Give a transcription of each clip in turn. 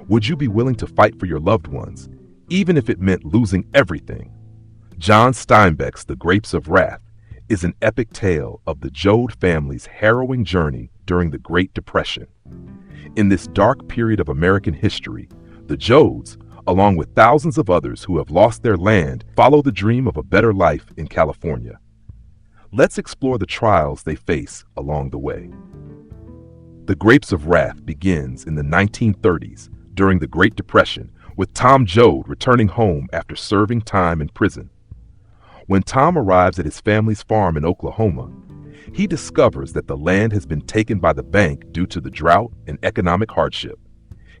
Would you be willing to fight for your loved ones, even if it meant losing everything? John Steinbeck's The Grapes of Wrath is an epic tale of the Joad family's harrowing journey during the Great Depression. In this dark period of American history, the Joads, along with thousands of others who have lost their land, follow the dream of a better life in California. Let's explore the trials they face along the way. The Grapes of Wrath begins in the 1930s during the Great Depression, with Tom Joad returning home after serving time in prison. When Tom arrives at his family's farm in Oklahoma, he discovers that the land has been taken by the bank due to the drought and economic hardship.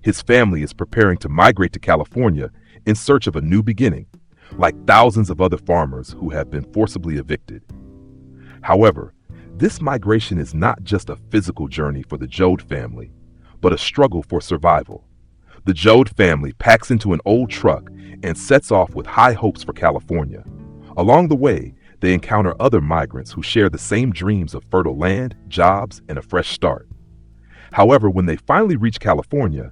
His family is preparing to migrate to California in search of a new beginning, like thousands of other farmers who have been forcibly evicted. However, this migration is not just a physical journey for the Joad family, but a struggle for survival. The Joad family packs into an old truck and sets off with high hopes for California. Along the way, they encounter other migrants who share the same dreams of fertile land, jobs, and a fresh start. However, when they finally reach California,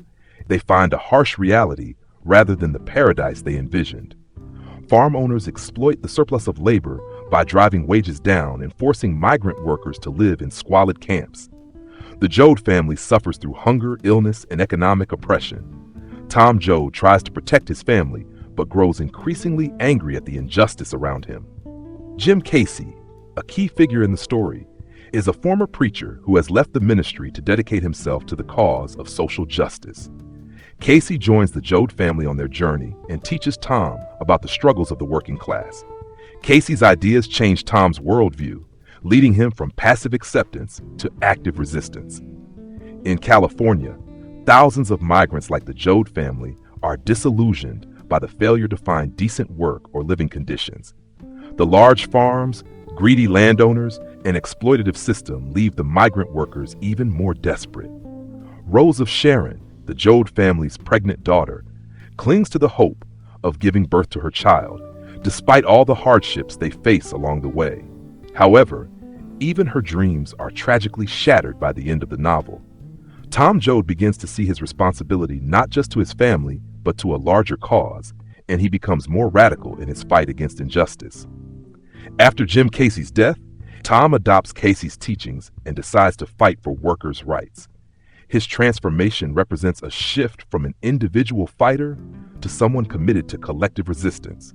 they find a harsh reality rather than the paradise they envisioned. Farm owners exploit the surplus of labor by driving wages down and forcing migrant workers to live in squalid camps. The Joad family suffers through hunger, illness, and economic oppression. Tom Joad tries to protect his family, but grows increasingly angry at the injustice around him. Jim Casey, a key figure in the story, is a former preacher who has left the ministry to dedicate himself to the cause of social justice. Casey joins the Joad family on their journey and teaches Tom about the struggles of the working class. Casey's ideas change Tom's worldview, leading him from passive acceptance to active resistance. In California, thousands of migrants like the Joad family are disillusioned by the failure to find decent work or living conditions. The large farms, greedy landowners, and exploitative system leave the migrant workers even more desperate. Rose of Sharon, the Joad family's pregnant daughter, clings to the hope of giving birth to her child, despite all the hardships they face along the way. However, even her dreams are tragically shattered by the end of the novel. Tom Joad begins to see his responsibility not just to his family, but to a larger cause, and he becomes more radical in his fight against injustice. After Jim Casey's death, Tom adopts Casey's teachings and decides to fight for workers' rights. His transformation represents a shift from an individual fighter to someone committed to collective resistance.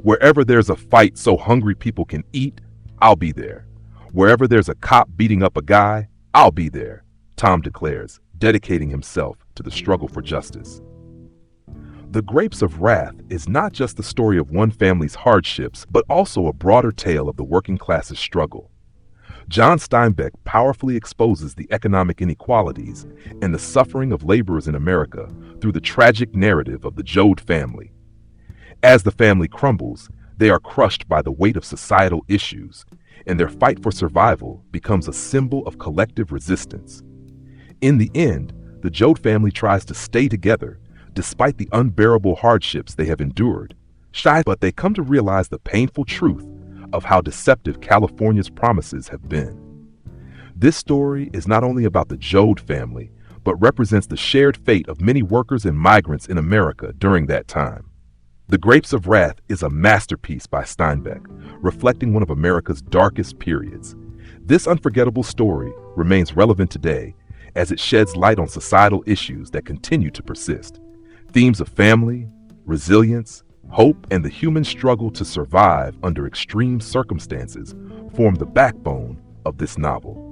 Wherever there's a fight so hungry people can eat, I'll be there. Wherever there's a cop beating up a guy, I'll be there, Tom declares, dedicating himself to the struggle for justice. The Grapes of Wrath is not just the story of one family's hardships, but also a broader tale of the working class's struggle. John Steinbeck powerfully exposes the economic inequalities and the suffering of laborers in America through the tragic narrative of the Joad family. As the family crumbles, they are crushed by the weight of societal issues, and their fight for survival becomes a symbol of collective resistance. In the end, the Joad family tries to stay together despite the unbearable hardships they have endured. But they come to realize the painful truth of how deceptive California's promises have been. This story is not only about the Joad family, but represents the shared fate of many workers and migrants in America during that time. The Grapes of Wrath is a masterpiece by Steinbeck, reflecting one of America's darkest periods. This unforgettable story remains relevant today as it sheds light on societal issues that continue to persist. Themes of family, resilience, hope, and the human struggle to survive under extreme circumstances form the backbone of this novel.